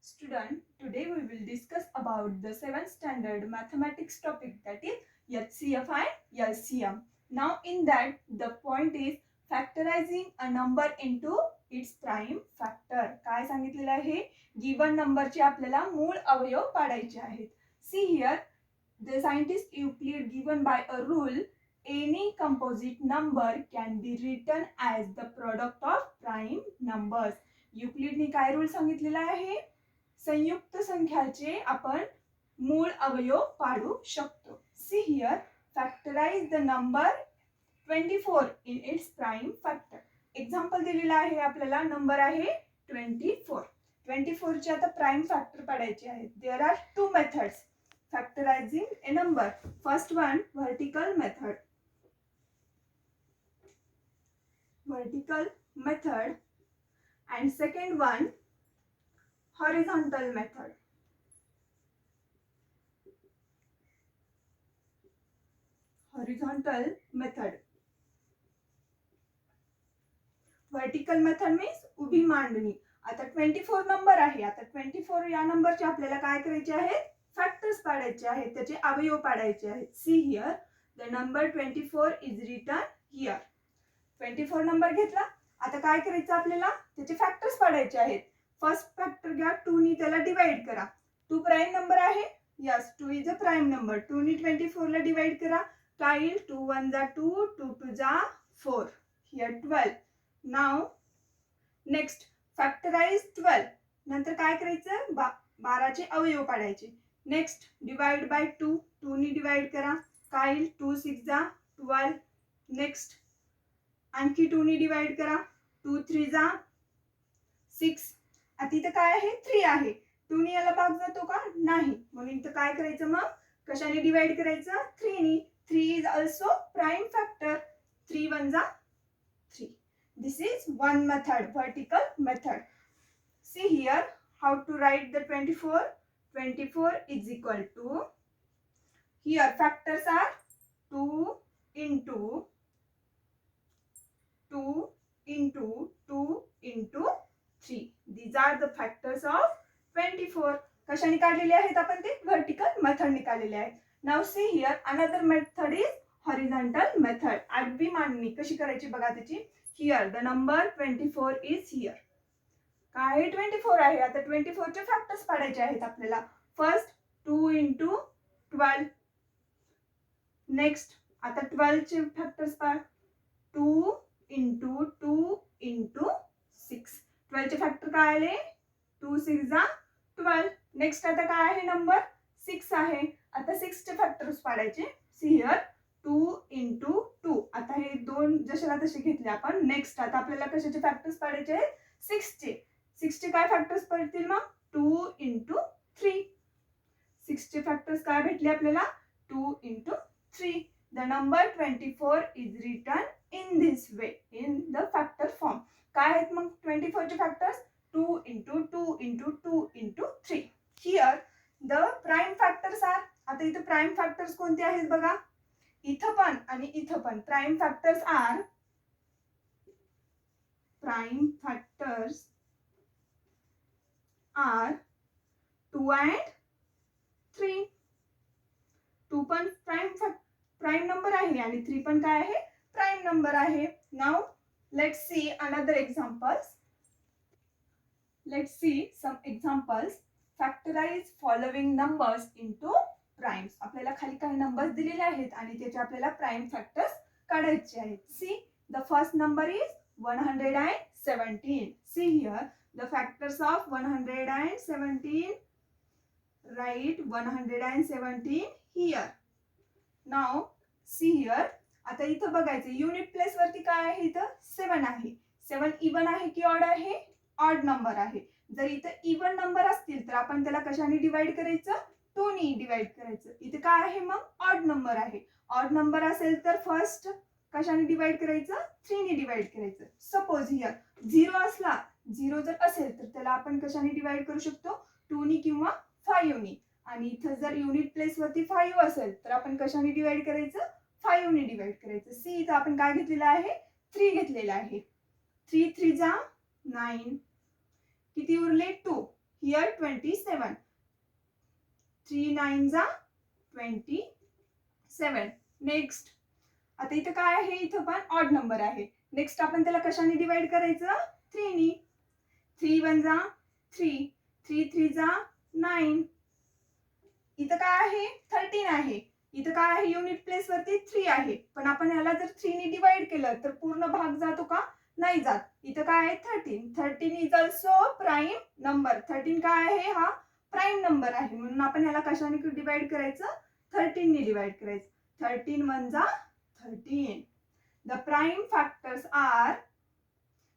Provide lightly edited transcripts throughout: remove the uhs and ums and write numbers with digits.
Student, today we will discuss about the 7th standard mathematics topic, that is HCF and LCM. Now in that the point is factorizing a number into its prime factor. काय सांगितलेलं आहे? Given नंबरचे आपल्याला मूळ अवयव पाडायचे आहेत. See here, the scientist Euclid given by a rule, any composite number can be written as the product of prime numbers. युक्लिडने काय रूल सांगितलेला आहे? संयुक्त संख्याचे आपण मूळ अवयव पाडू शकतो. See here, factorise the number 24 in its prime factor. Example दिलेला आहे आपल्याला, नंबर आहे 24. 24 चे आता प्राइम फॅक्टर पाडायचे आहेत. There are two methods factorising a number. First one, vertical method. And second one, horizontal method. Vertical method means उभी मांडणी. आता 24 नंबर आहे. आता 24 या नंबरचे आपल्याला काय करायचे आहेत? फॅक्टर्स पाडायचे आहेत, त्याचे अवयव पाडायचे आहेत. See here, the number 24 is written here. 24 number घेतला. आता काय करायचं आपल्याला? त्याचे फॅक्टर्स पाडायचे आहेत. फर्स्ट फॅक्टर घ्या, 2 नी त्याला डिवाइड करा. 2 प्राइम नंबर आहे. Yes, 2 is a prime number. 2 नी 24 ला डिवाइड करा. काय येईल? 2 1 जा 2, 2 2 जा 4. हियर 12. Now next factorise 12. नंतर काय करायचं? 12 चे अवयव पाडायचे. Next divide by 2. 2 नी डिवाइड करा. काय येईल? 2 6 जा 12. नेक्स्ट आणखी 2 नी डिवाइड करा. 2 3 जा 6. आता इथं काय आहे? 3 आहे. 2 नी याला भाग जातो का? नाही. म्हणून इथं काय करायचं मग? कशाने डिवाइड करायचं? 3 नी. 3 इज ऑल्सो प्राइम फॅक्टर. 3 1 जा 3. This is one method, vertical method. See here how to write the 24. 24 is equal to, here factors are 2 into 2 into 2 into 3. These are the factors of 24. कशाने काढलेले आहेत आपण ते? Vertical method ने काढलेले आहेत. Now see here, another method is horizontal method. आडवी मांडणी कशी करायची बघा त्याची. Here the number 24 is here. काय 24 आहे. आता 24 चे फॅक्टर्स पाडायचे आहेत आपल्याला. First 2 into 12. नेक्स्ट आता 12 चे फॅक्टर्स पाड. 2 into 2 into 6. 12 चे फॅक्टर काय आले? 2 6 जा 12. नेक्स्ट आता काय आहे? नंबर 6 आहे. आता 6 चे फॅक्टर्स पाडायचे. See here 2 into 2. आता हे दोन जशाला तसे घेतले आपण. नेक्स्ट आता आपल्याला कशाचे फॅक्टर्स पाडायचे आहेत? 6 चे. 6 चे काय फॅक्टर्स पडतील मग? 2 into 3. 6 चे फॅक्टर्स काय भेटले आपल्याला? 2 into 3. The number 24 is written in this way, in the factor form. काय आहेत मग 24 चे factors? 2 into 2 into 2 into 3. Here the prime factors are. आता इथे प्राइम फॅक्टर्स कोणते आहेत बघा. इथं पण आणि इथं पण प्राइम फॅक्टर्स आर 2 and 3. 2 पण प्राइम नंबर आहे आणि 3 पण काय आहे? प्राइम नंबर आहे. Now let's see another examples. Let's see some examples. Factorize following numbers into primes. आपल्याला खाली काही नंबर्स दिलेले आहेत आणि त्याचे आपल्याला प्राइम फॅक्टर्स काढायचे आहेत. See the first number is 117. See here the factors of 117. Right 117 here. Now see here, आता इथं बघायचं युनिट प्लेस वरती काय आहे? इथं 7 आहे. 7 इवन आहे की ऑड आहे? ऑड नंबर आहे. जर इथं इवन नंबर असतील तर आपण त्याला कशाने डिवाइड करायचं? 2 नी डिवाइड करायचं. इथे काय आहे मग? ऑड नंबर आहे. ऑड नंबर असेल तर फर्स्ट कशाने डिवाइड करायचं? 3 नी डिवाइड करायचं. सपोज हियर 0 असला, 0 जर असेल तर त्याला आपण कशाने डिवाइड करू शकतो? 2 नी किंवा 5 नी. आणि इथं जर युनिट प्लेस वरती 5 असेल तर आपण कशाने डिवाइड करायचं? 5 नी डिवाइड करायचं. सी इथं आपण काय घेतलेलं आहे? 3 घेतलेलं आहे. 3 3 जा 9. किती उरले? 2. हिअर 27. 3 9 जा 27. नेक्स्ट आता इथं काय आहे, इथं पण ऑड नंबर आहे. नेक्स्ट आपण त्याला कशाने डिवाइड करायचं, 3 नी. 3 1 जा 3, 3 3 जा 9. इथं काय आहे, 13 आहे. इथं काय आहे, युनिट प्लेस वरती 3 आहे, पण आपण याला जर 3 नी डिवाइड केलं तर पूर्ण भाग जातो का, नाही जात. इथं काय आहे, 13. 13 इज ऑल्सो प्राईम नंबर. 13 काय आहे, हा प्राईम नंबर आहे, म्हणून आपण याला कशाने डिवाइड करायचं, 13 नी डिवाइड करायचं. 13 1 जा 13. The prime factors are,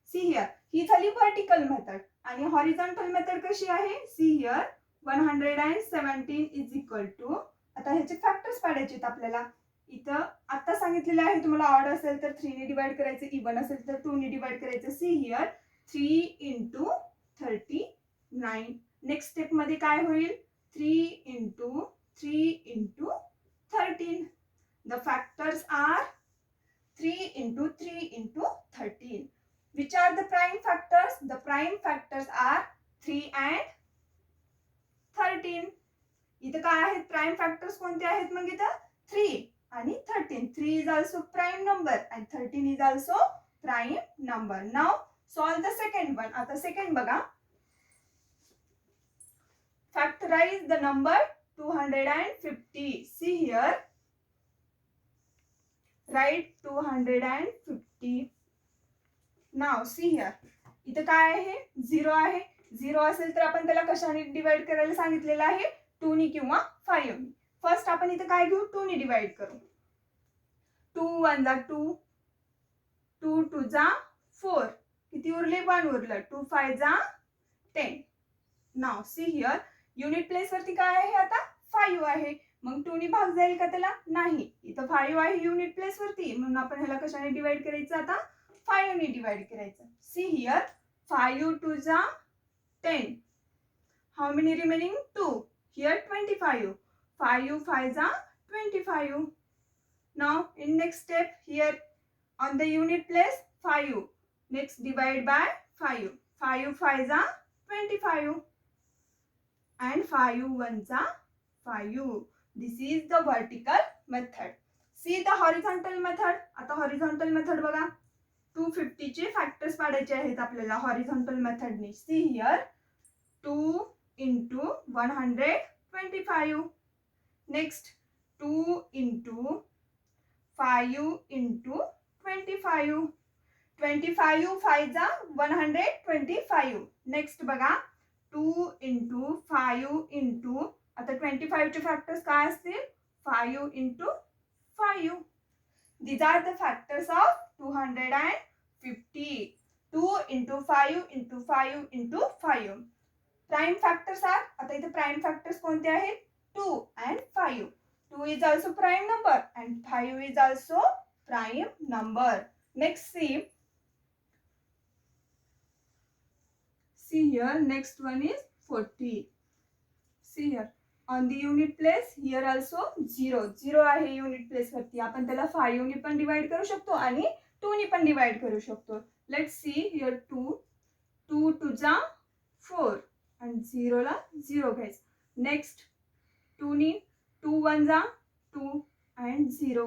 see here, ही झाली व्हर्टिकल मेथड. आणि हॉरिझॉन्टल मेथड कशी आहे, see here 117 is equal to, आता ह्याचे फॅक्टर्स पाडायचे आहेत आपल्याला. इथं आता सांगितलेलं आहे तुम्हाला, ऑड असेल तर 3 ने डिवाइड करायचं, इवन असेल तर 2 ने डिवाइड करायचं. See here 3 into 39. Next step मध्ये काय होईल, 3 into 3 into 13. The factors are 3 into 3 into 13. Which are the prime factors? The prime factors are 3 and 13. इथं काय आहेत प्राईम फॅक्टर्स, कोणते आहेत मग इथं, 3 आणि 13. 3 is also prime number and 13 is also prime number. Now solve the second one. आता second बघा. Factorize the number 250. See here. Write 250. Now see here. इथं काय आहे, 0 आहे. 0 असेल तर आपण त्याला कशाने डिवाइड करायला सांगितलेलं आहे, 2 नी किंवा 5 नी. फर्स्ट आपण इथं काय घेऊ, 2 नी डिवाइड करू. 2 1 जा 2, 2 2 जा 4, किती उरले, 1 उरलं. 2 5 जा 10. नाव सी हिअर, युनिट प्लेस वरती काय आहे आता, 5 आहे, मग 2 नी भाग जाईल का त्याला, नाही. इथं 5 आहे युनिट प्लेस वरती, म्हणून आपण ह्याला कशाने डिवाइड करायचं, आता 5 ने डिवाइड करायचं. सी हिअर 5 2 जा 10. How many remaining, 2. हिअर 25. 5 5 जा 25. Now in next step, here on the unit place 5. Next divide by 5. 5 5 जा 25 and 5 1 जा 5. This is the vertical method. See the horizontal method. आता horizontal method बघा. 250 चे factors पाडायचे आहेत आपल्याला हॉरिझॉन्टल मेथडने. See here 2 into 125. Next 2 into 5 into 25. 25 5 जा 125. नेक्स्ट बघा 2 इंटू 5 इंटू, आता 25 चे फॅक्टर्स काय असतील, 5 into 5. These are the factors of 250. 2 into 5 into 5 into 5. Prime factors are, आता इथे prime factors कोणते आहेत, 2 and 5. 2 is also prime number and 5 is also prime number. Next see here, next one is 40. See here. On the unit place here also 0. 0 आहे unit place वरती, आपण त्याला 5 ने पण डिवाइड करू शकतो आणि 2 ने पण डिवाइड करू शकतो. लेट्स सी हिअर 2 2 2 जा 4 आणि 0 ला 0 घ्यायचं. नेक्स्ट 2 नी 2 1 जा 2 and 0.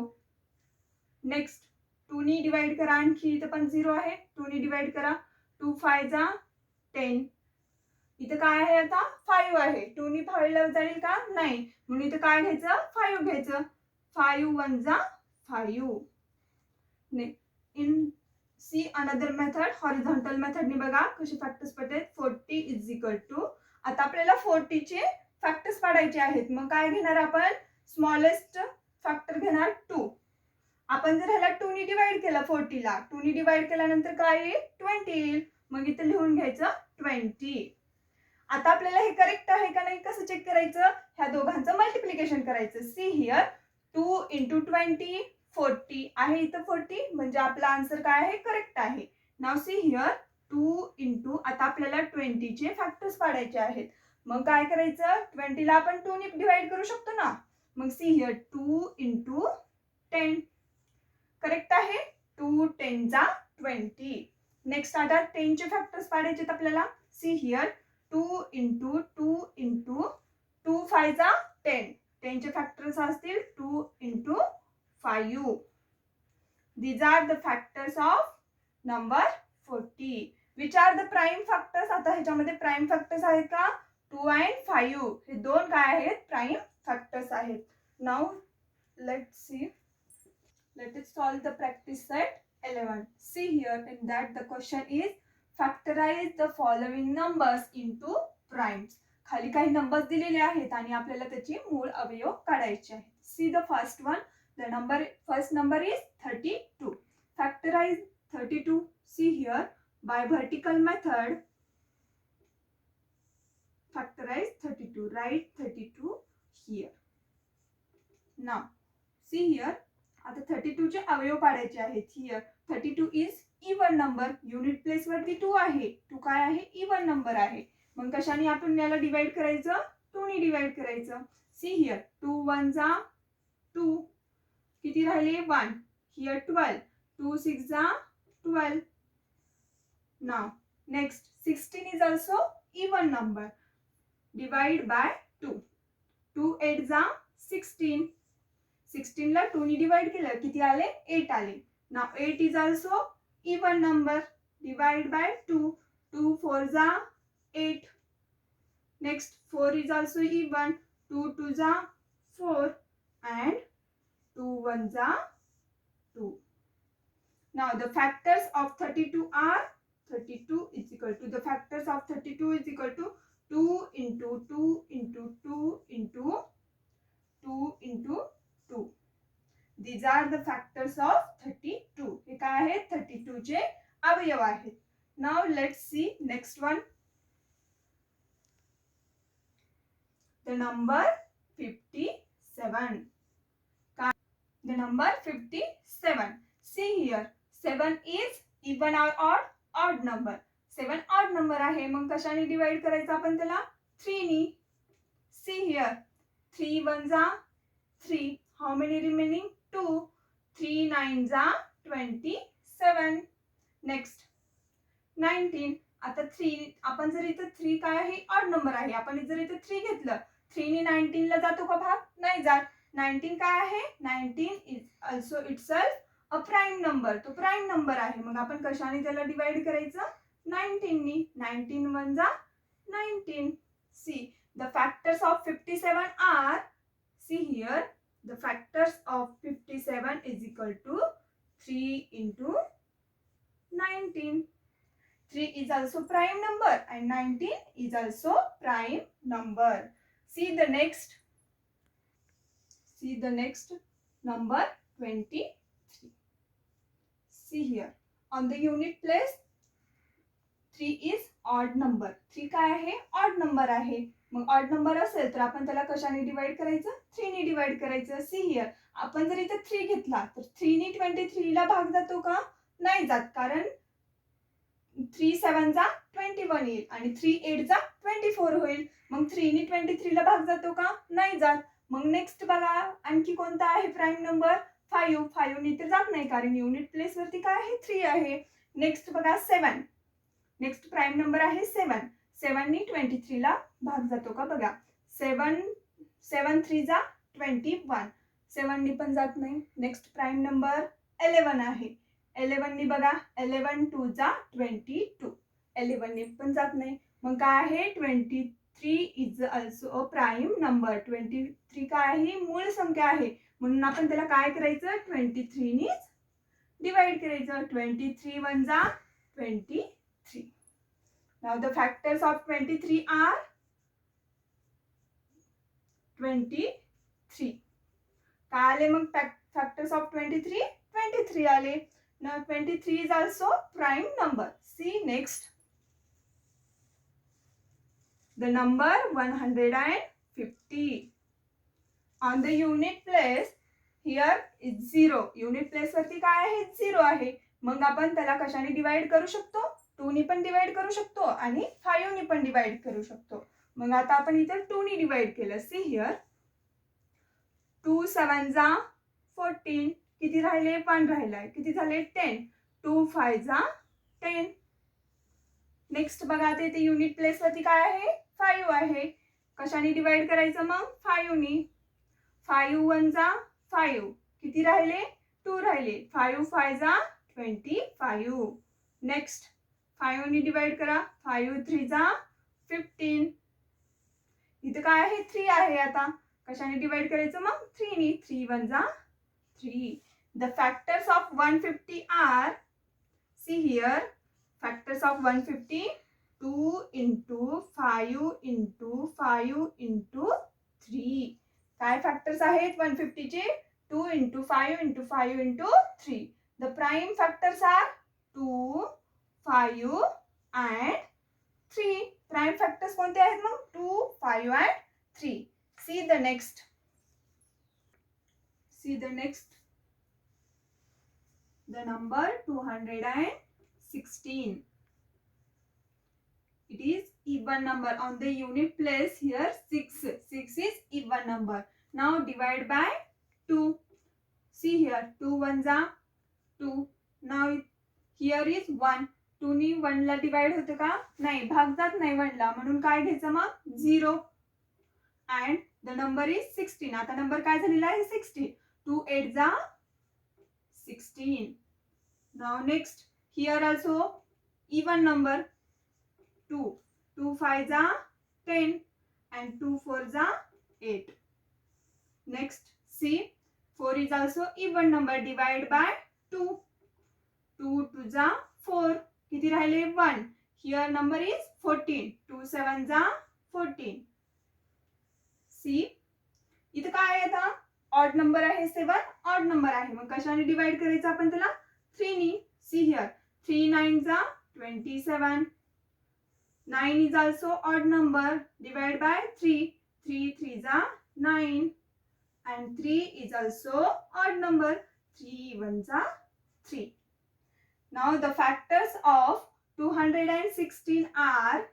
नेक्स्ट 2 नी डिवाइड करा, आणखी इथं पण 0 आहे, 2 नी डिवाइड करा. 2 5 जा 10. इथं काय आहे, आता 5 आहे, 2 नी 5 ला जाईल का, नाही, म्हणून इथं काय घ्यायचं, 5 घ्यायचं. 5 1 जा 5. In see another method, horizontal method ने बघा कशी फॅक्टर्स पडतात. 40 इज इक्वल टू, आता आपल्याला 40 चे फॅक्टर्स पाडायचे आहेत, मग काय घेणार आपण, स्मॉलेस्ट फॅक्टर घेणार 2. आपण जर ह्याला 2 नी डिवाइड केलं, 40 ला 2 नी डिवाइड केल्यानंतर काय येईल, 20 येईल, मग इथं लिहून घ्यायचं 20. आता आपल्याला हे करेक्ट आहे का नाही कसं चेक करायचं, ह्या दोघांचं मल्टिप्लिकेशन करायचं. सी हिअर 2 इंटू 20 40 आहे, इथं 40 म्हणजे आपला आन्सर काय आहे, करेक्ट आहे. नाव सी हिअर 2 इंटू, आता आपल्याला 20 चे फॅक्टर्स पाडायचे आहेत, मग काय करायचं, 20 ला आपण 2 ने डिवाइड करू शकतो ना, मग सी हिअर 2 इंटू 10. करेक्ट आहे. 2 10 जा 20. नेक्स्ट आता 10 चे फॅक्टर्स पाडायचे आपल्याला. सी हिअर 2 इंटू 2 इंटू 2 5 जा 10. 10 चे फॅक्टर्स असतील 2 into 5. These are the factors of number 40. Which are the prime factors? आता ह्याच्यामध्ये प्राइम फॅक्टर्स आहेत का? 2 and 5 हे दोन काय आहेत? प्राइम फॅक्टर्स आहेत. Now let's see. Let us solve the practice set 11. See here in that the question is factorize the following numbers into primes. खाली काही नंबर्स दिलेले आहेत आणि आपल्याला त्याची मूळ अवयव काढायचे आहेत. See the first one. The first number is 32. Factorize 32. See here by vertical method. Factorize 32. Write 32 here. Now see here. आता 32 चे अवयव पाडायचे आहेत. Here 32 is even number. Unit place वरती 2 आहे. 2 काय आहे? even नंबर आहे. मग कशाने आपण याला डिवाइड करायचं? 2 ने डिवाइड करायचं. See here 2 1 जा 2. किती राहिले? 1. Here 12. 2 6 जा 12. Now next 16 is also even number. Divide by 2. 2 8 जा 16. 16 ला 2 ने डिवाइड केलं किती आले? 8 आले. Now 8 is also even number. Divide by 2. 2 4 जा 8. Next 4 is also even. 2 2 जा 4 and 2 1 जा 2. Now the factors of 32 are 32 is equal to the factors of 32 is equal to 2 into 2 into 2 into 2 into 2. These are the factors of 32. हे काय आहेत? 32 चे अवयव आहेत. Now let's see next one. The number 57. The number 57. See here 7 is even or odd? Odd number. 7 odd number आहे. मग कशाने divide करायचं आपण त्याला? 3 नी. See here 3 1 जा 3. How many remaining? 2. 3 9 जा 27. Next 19. आता 3 आपण जर इथं 3 काय आहे? ऑड नंबर आहे. आपण जर इथं 3 घेतलं 3 ने 19 ला जातो का भाग? नाही जात. 19 काय आहे? 19 is also itself a prime number. तो प्राइम नंबर आहे. मग आपण कशाने त्याला डिवाइड करायचं? 19 नी. 19 1 जा 19. See the factors of 57 are, see here the factors of 57 is equal to 3 into 19. 3 is also prime number and 19 is also prime number. See the next number 23. See here on the unit place 3 is odd number. 3 काय आहे? odd number आहे. मग odd number असेल तर आपण त्याला कशाने divide करायचं? 3 ने डिवाइड करायचं. See here आपण जर इथे 3 घेतला तर 3 ने 23 ला भाग जातो का? नाही जात. कारण 3 7 जा 21 येईल आणि 3 8 जा 24 होईल. मग 3 ने 23 ला भाग जातो का? नाही जात. मग नेक्स्ट बघा आणखी कोणता आहे प्राइम नंबर? 5. 5 ने तर जात नाही कारण युनिट प्लेस वरती काय आहे? 3 आहे. नेक्स्ट बघा 7. नेक्स्ट प्राइम नंबर आहे 7. 7 ने 23 ला भाग जातो का? बघा 7 3 जा 21. 7 ने पण जात नाही. नेक्स्ट प्राइम नंबर 11 आहे. 11 ने बघा 11 2 जा 22. 11 ने पण जात नाही. मग काय आहे? 23 is also a prime number. 23 काय आहे? मूळ संख्या आहे. म्हणून आपण त्याला काय करायचं? 23 ने डिवाइड करायचं. 23 1 जा 23. Now the factors of 23 are 23. काय आले मग factors of 23? 23 आले. Now 23 is also prime number. See next. The number 150. On the unit place here is 0. Unit place वरती काय आहे? 0 आहे. मग आपण त्याला कशाने डिवाइड करू शकतो? 2 ने पण डिवाइड करू शकतो आणि 5 ने पण डिवाइड करू शकतो. मग आता आपण इथे 2 ने डिवाइड केलं. See here 2 7 जा 14. किती राहिले? 1 राहिलाय. किती झाले? 10. 2 5 जा 10. नेक्स्ट बघा आता इथे युनिट प्लेस वरती काय आहे 5 आहे. कशाने डिवाइड करायचं मग 5 नी. 5 1 जा 5. किती राहिले 2 राहिले. 5 5 जा 25. नेक्स्ट 5 नी डिवाइड करा. 5 3 जा 15. इथे काय आहे 3 आहे. आता कशाने डिवाइड करायचं मग 3 नी. 3 1 जा 3. The factors of 150 are, see here, factors of 150, 2 into 5 into 5 into 3. काय फॅक्टर्स आहेत 150 चे 2 into 5 into 5 into 3. The prime factors are 2, 5 and 3. Prime factors कोणते आहेत मग 2, 5 and 3. See the next. The number 216. It is even number. On the unit place here 6. 6 is even number. Now divide by 2. See here 2 1 जा 2. Now here is 1. 2 नी 1 ला divide होते का नाही. भाग जात नाही 1 ला. म्हणून काय घ्यायचं मग 0. And the number is 16. आता नंबर काय झालेला आहे 16. 2 8 जा 16. Now next here also even number 2. 2 5 जा 10 and 2 4 जा 8. Next see 4 is also even number. Divide by 2. 2 2 जा 4. किती राहिले 1. Here number is 14. 2 7 जा 14. See इथं काय आहे आता ऑड नंबर आहे 7. ऑड नंबर आहे. मग कशाने डिवाइड करायचं आपण त्याला 3 नी. See here 3 9 जा 27. 9 is also odd number. Divide by 3. 3 3 जा 9 and 3 is also odd number. 3 1 जा 3. Now the factors of 216 are,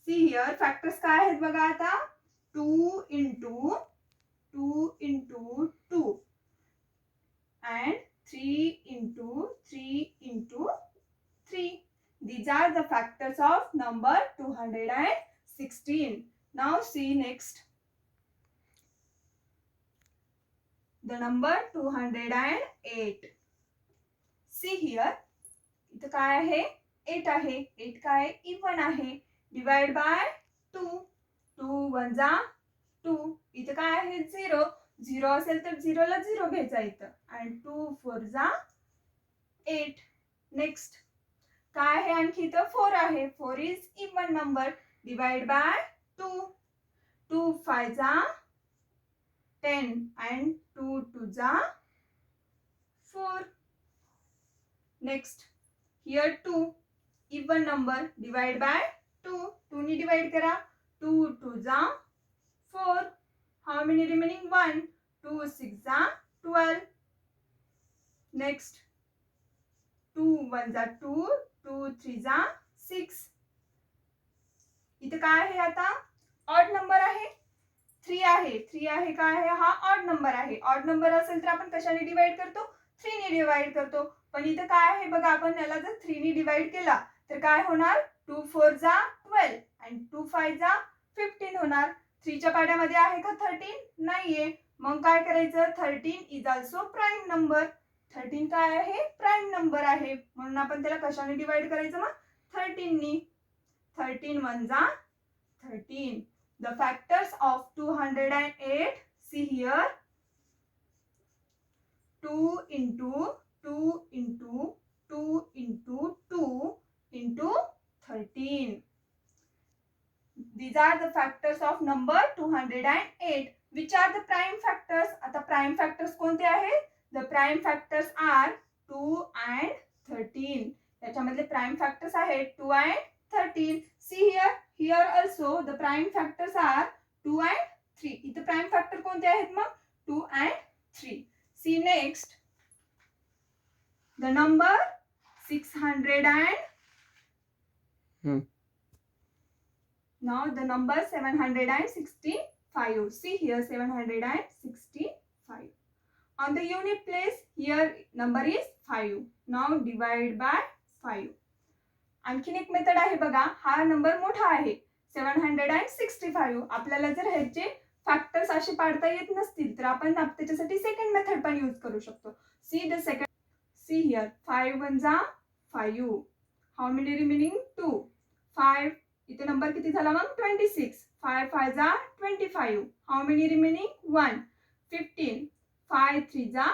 see here factors काय आहेत बघा आता 2 into 2 and 3 into 3. These are the factors of number 216. Now see next. The number 208. See here. इथं काय आहे 8 आहे. 8 काय even आहे. Divide by 2. 2 1 जा 2. इथं काय आहे 0. 0 असेल तर 0 ला 0 घ्यायचा इथं. And 2 4 जा 8. Next काय आहे आणखी इथं 4 आहे. 4 is even number. Divide by 2. 2 5 जा 10 and 2 2 जा 4. Next here 2 even number. Divide by 2. 2 नी डिवाइड करा. 2 2 जा 4. How many remaining 1. 2 6 जा 12. Next 2 1 जा 2. 2 3 जा 6. इथं काय आहे आता ऑड नंबर आहे 3 आहे. 3 आहे काय आहे हा ऑड नंबर आहे. ऑड नंबर असेल तर आपण कशाने डिवाइड करतो 3 ने डिवाइड करतो. पण इथं काय आहे बघा आपण याला जर 3 ने डिवाइड केला तर काय होणार 2 4 जा 12 and 2 5 जा 15 होणार. 3 च्या पाड्यामध्ये आहे का 13 नाहीये. मग काय करायचं 13 इज ऑल्सो प्राईम नंबर. 13 काय आहे प्राईम नंबर आहे. म्हणून आपण त्याला कशाने डिवाइड करायचं मग 13 नी. 13 1 जा 13. The factors of 208, see here 2 into 2 into 2 into 2 into 13. These are the factors of number 208. Which are the prime factors? आता prime factors कोणते आहेत? The prime factors are 2 and 13. याच्यामधले prime factors आहेत 2 and 13. See here. Here also the prime factors are 2 and 3. इथे prime factor कोणते आहेत मग 2 and 3. See next. The number 600 and now the number 765. See here 765. On the unit place here number is 5. Now divide by 5. आणखीन एक method आहे बघा, हा number मोठा आहे 765. आपल्याला जर ह्याचे फॅक्टर्स असे पाडता येत नसतील तर आपण त्याच्यासाठी सेकंड मेथड पण यूज करू शकतो. See the second, see here 5 1 जा 5. How many remaining 2. 5 इथे नंबर किती झाला मग 26. 5 5 जा 25. How many remaining 1. 15. 5 3 जा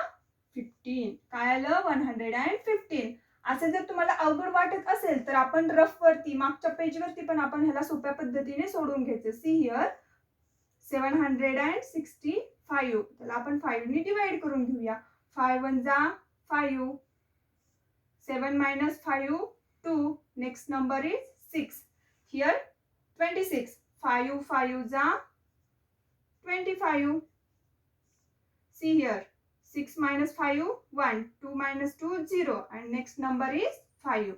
15. काय आलं 115. असं जर तुम्हाला अवघड वाटत असेल तर आपण रफ वरती मागच्या पेज वरती पण आपण ह्याला सोप्या पद्धतीने सोडवून घ्यायचं. See here 765. त्याला आपण 5 ने डिवाइड करून घेऊया. 5 1 जा 5. 7 minus 5 2. Next number is 6. Here 26. 5 5 जा 25. See here 6 minus 5 1. 2 minus 2 0. And next number is 5.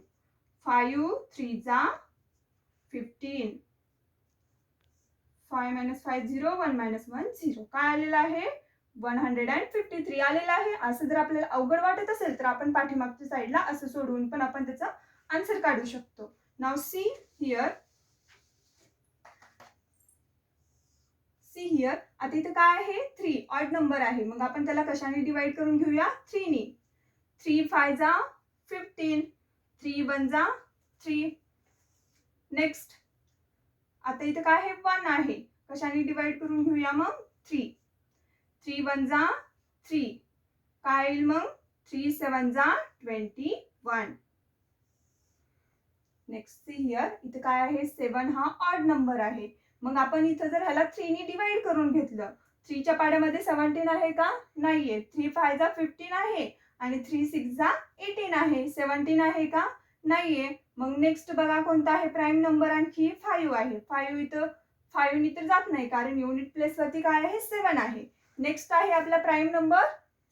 5 3 जा 15. 5 minus 5 0. 1 minus 1 0. काय आलेलं आहे 153 आलेला आहे. असं जर आपल्याला अवघड वाटत असेल तर आपण पाठीमागच्या साईडला असं सोडवून पण आपण त्याचा आन्सर काढू शकतो. Now see here, C here. आता इथे काय आहे 3 ऑड नंबर आहे. मग आपण त्याला कशाने डिवाइड करून घेऊया 3 ने. 3 5 जा 15. 3 1 जा 3. नेक्स्ट आता इथे काय आहे 1 आहे. कशाने डिवाइड करून घेऊया मग 3. 3 1 जा 3. काय येईल मग 3 7 जा 21. नेक्स्ट सी हियर, इथे काय आहे 7 हा ऑड नंबर आहे. मग आपण इथं जर ह्याला 3 ने डिवाइड करून घेतलं, 3 च्या पाड्यामध्ये 17 आहे का नाहीये. 3 5 जा 15 आहे आणि 3 6 जा 18 आहे. 17 आहे का नाहीये. मग नेक्स्ट बघा कोणता आहे प्राईम नंबर, आणखी 5 आहे. 5 इथं 5 ने तर जात नाही कारण युनिट प्लेस वरती काय आहे 7 आहे. नेक्स्ट आहे आपला प्राईम नंबर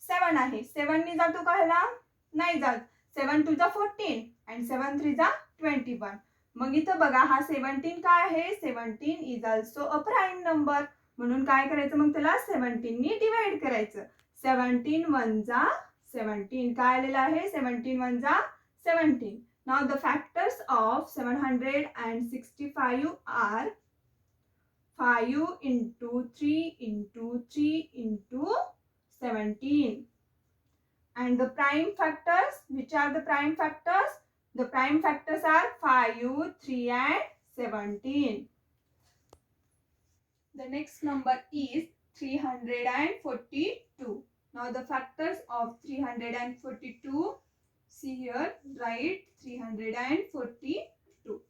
7 आहे. 7 ने जातो का ह्याला नाही जात. 7 2 जा 14 आणि 7 3 जा 21. मग इथं बघा हा 17 काय आहे 17 is also a prime number. म्हणून काय करायचं मग त्याला 17 ने डिवाइड करायचं. 17 1 जा 17. काय आलेलं आहे 17 1 जा 17. Now the factors of 765 are 5 into 3 into 3 into 17. And the prime factors, which are the prime factors? The prime factors are 5, 3 and 17. The next number is 342. Now the factors of 342, see here, write 342.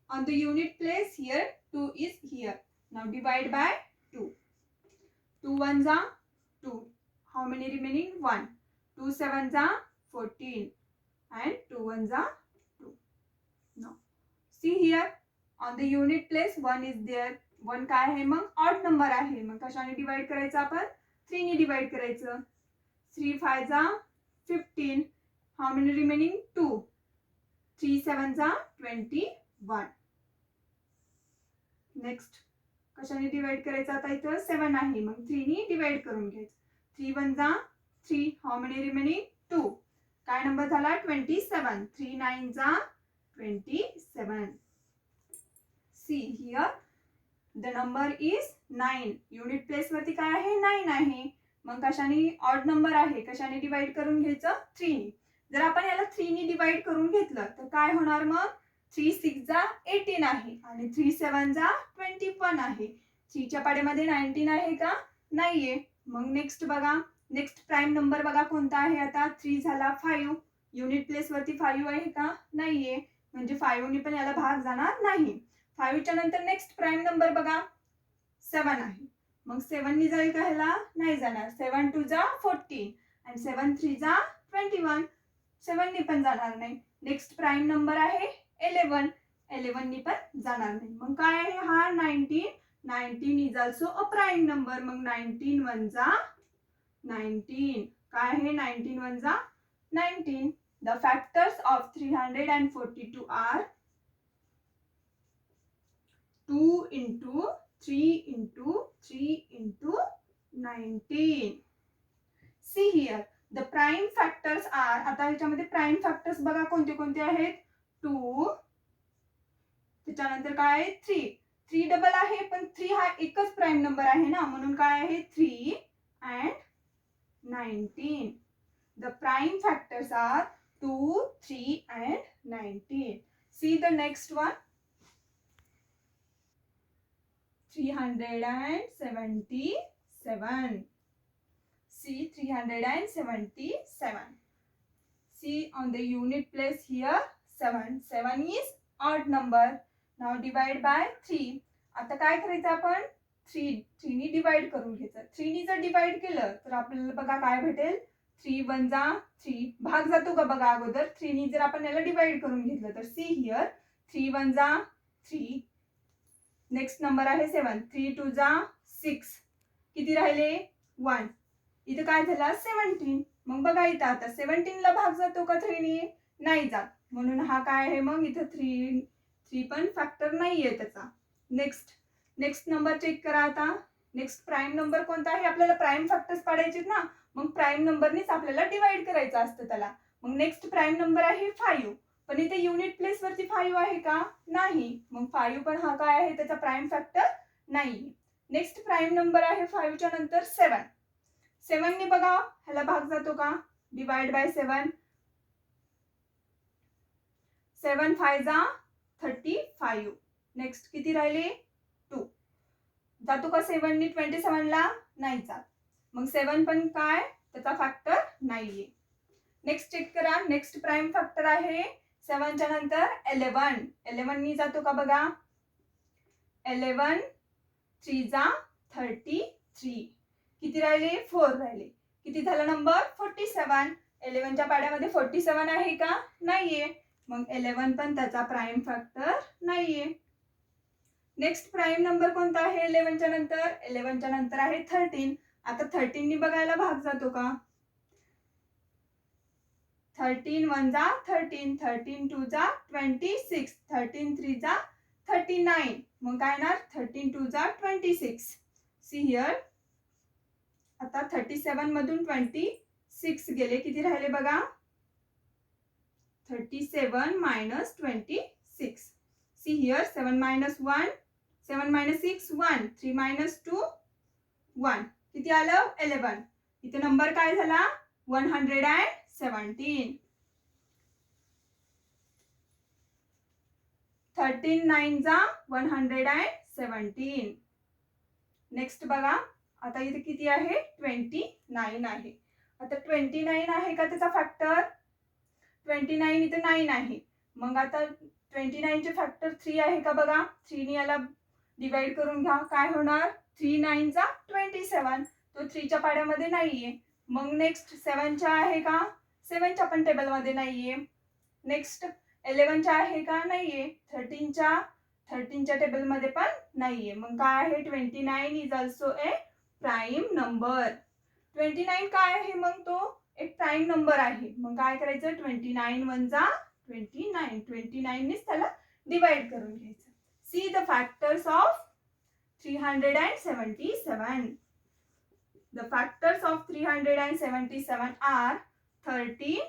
On the unit place here 2 is here. Now divide by 2. 2 1 जा 2. How many remaining? 1. 2 7 जा 14 and 2 1 जा 2. Now see here on the unit place 1 is there. 1 काय आहे मग odd number आहे. मग कशाने divide करायचं आपण 3 ने डिवाइड करायचं. 3 5 जा 15. How many remaining? 2. 3 7 जा 21. नेक्स्ट कशाने डिवाइड करायचं आता इथं 7 आहे. मग 3 ने डिवाइड करून घ्यायचं. 3 1 जा 3. How many remaining 2. काय नंबर झाला 27. 3 9 जा 27. C here the number is 9. Unit place वरती काय आहे 9 आहे. मग कशाने ऑड नंबर आहे. कशाने डिवाइड करून घ्यायचं 3 ने. जर आपण याला 3 ने डिवाइड करून घेतलं तर काय होणार मग 3 6 जा 18 आहे आणि 3 7 जा 21 आहे. 3 च्या पाड्यामध्ये 19 आहे का नाहीये. मग नेक्स्ट बघा, नेक्स्ट प्राईम नंबर बघा कोणता आहे आता 3 झाला 5. युनिट प्लेस वरती 5 आहे का नाहीये. म्हणजे 5 ने पण याला भाग जाणार नाही. 5 च्या नंतर नेक्स्ट प्राईम नंबर बघा 7 आहे. मग 7 ने जाईल का ह्याला नाही जाणार. 7 2 जा 14 आणि 7 3 जा 21. 7 ने पण जाणार नाही. नेक्स्ट प्राईम नंबर आहे 11. 11 ने पण जाणार नाही. मग काय आहे हा 19. 19 is also a prime number. मग 19 1 जा 19. काय आहे 19 1 जा 19. The factors of 342 are 2 into 3 into 3 into 19. See here the prime factors are, आता ह्याच्यामध्ये प्राईम फॅक्टर्स बघा कोणते कोणते आहेत. 2, त्याच्यानंतर काय आहे 3. 3 डबल आहे पण 3 हा एकच प्राईम नंबर आहे ना, म्हणून काय आहे 3 and 19. The prime factors are 2, 3 and 19. See the next one. 377. See 377. See on the unit place here 7. 7 is odd number. Now divide by 3. आता काय करायचं आपण 3 नी डिवाइड करून घ्यायचं. 3 नी जर डिवाइड केलं तर आपल्याला बघा काय भेटेल 3 1 जा 3 भाग जातो का बघा अगोदर 3 नी जर आपण याला डिवाइड करून घेतलं तर सी हियर 3 1 जा 3. नेक्स्ट नंबर आहे 7. 3 2 जा 6. किती राहिले 1. इथं काय झालं 17. मग बघा इथं आता 17 ला भाग जातो का 3 नी नाही जात, म्हणून हा काय आहे मग इथं 3 पण फॅक्टर नाहीये त्याचा. नेक्स्ट नंबर चेक करा आता. नेक्स्ट प्राईम नंबर कोणता आहे, आपल्याला प्राईम फॅक्टर्स पाडायचे ना, मग प्राईम नंबरनीच आपल्याला डिवाइड करायचं असतं त्याला. मग नेक्स्ट प्राईम नंबर आहे 5. पण इथे युनिट प्लेस वरती 5 आहे का नाही, मग 5 पण हा काय आहे त्याचा प्राईम फॅक्टर नाही. नेक्स्ट प्राईम नंबर आहे 5 च्या नंतर 7. 7 ने बघा ह्याला भाग जातो का, डिवाइड बाय 7. 7 5 जा 35. नेक्स्ट किती राहिले 2. जातो का 7 नी 27 ला नाही जात, मग 7 पण काय त्याचा फॅक्टर नाहीये. नेक्स्ट चेक करा. नेक्स्ट प्राईम फॅक्टर आहे 7 च्या नंतर 11. 11 नी जातो का बघा. 11 3 जा 33. किती राहिले 4 राहिले. किती झाला नंबर 47. 11 च्या पाड्यामध्ये 47 आहे का नाहीये, मग 11 पण त्याचा प्राईम फॅक्टर नाहीये. नेक्स्ट प्राईम नंबर कोणता आहे 11 च्या नंतर. 11 च्या नंतर आहे 13. आता 13 नी बघायला भाग जातो का. 13 1 जा 13. 13 2 जा 26. 13 3 जा 39. मग काय येणार 13 2 जा 26. सी हियर आता 37 मधून 26 गेले, किती राहिले बघा 37 minus 26. See here 7 minus 1, 7 minus 6 1, 3 minus 2 1. किती आलं 11. इथे नंबर काय झाला 117. 13 9 जा 117. नेक्स्ट बघा आता इथे किती आहे 29 आहे. आता 29 आहे का त्याचा फॅक्टर. 29 इथे 9 आहे, मग आता 29 चे फॅक्टर 3 आहे का बघा. 3 ने याला डिवाइड करून घ्या, काय होणार 3 9 जा 27. तो 3 च्या पाड्यामध्ये नाहीये. मग नेक्स्ट 7 च्या आहे का, 7 च्या पण टेबल मध्ये नाहीये. नेक्स्ट 11 च्या आहे का नाहीये. 13 च्या टेबल मध्ये पण नाहीये. मग काय आहे 29 is also a prime number. 29 काय आहे मग तो एक प्राईम नंबर आहे. मग काय करायचं 29 1 जा 29. 29 नेच त्याला डिवाइड करून घ्यायचं. See the factors of 377. The factors of 377 are 13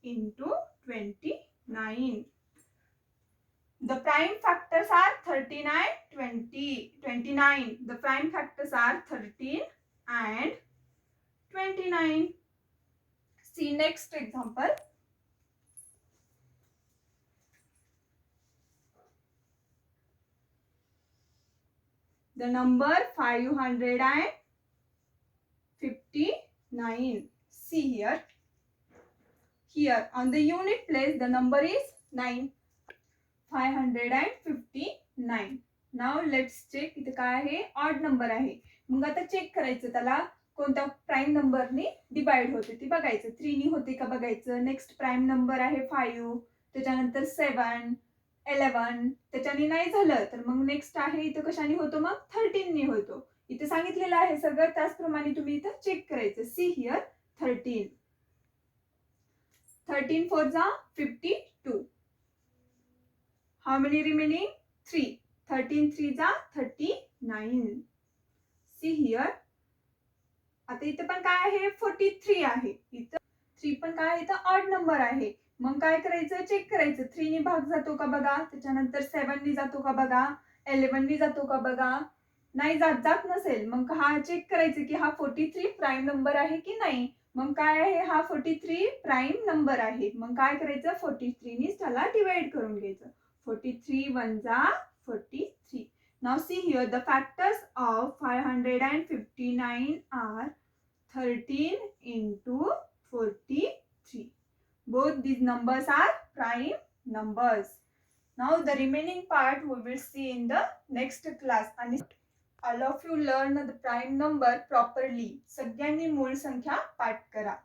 into 29. The prime factors are 39, 20, 29. The prime factors are 13 and 29. See next example. The number 559. See here. Here on the unit place the number is 9. 559. Now let's check इथे काय आहे odd number आहे. मग आता check करायचं त्याला कोणत्या prime नंबरने डिवाइड होते ते बघायचं. 3 नी होते का बघायचं. नेक्स्ट प्राईम नंबर आहे 5, त्याच्यानंतर 7 11. त्याच्याने नाही झालं तर मग नेक्स्ट आहे इथं कशाने होतो मग 13 ने होतो. इथे सांगितलेलं आहे सगळं, त्याचप्रमाणे तुम्ही इथं चेक करायचं. See here 13. 13 4 जा 52. How many remaining 3. 13 3 जा 39. See here. आता इथं पण काय आहे 43 आहे. इथं 3 पण काय आहे इथं ऑड नंबर आहे. मग काय करायचं, चेक करायचं 3 ने भाग जातो का बघा, त्याच्यानंतर 7 ने जातो का बघा, 11 ने जातो का बघा, नाही जात नसेल मग हा चेक करायचं की हा 43 प्राईम नंबर आहे की नाही. मग काय आहे, हा 43 प्राईम नंबर आहे. मग काय करायचं, 43 ने त्याला डिवाइड करून घ्यायचं. 43 1 जा 43. Now see here the factors of 559 are 13 into 43. Both these numbers are prime numbers. Now the remaining part we will see in the next class. And all of you learn the prime number properly. सगळ्यांनी मूळ संख्या पाठ करा.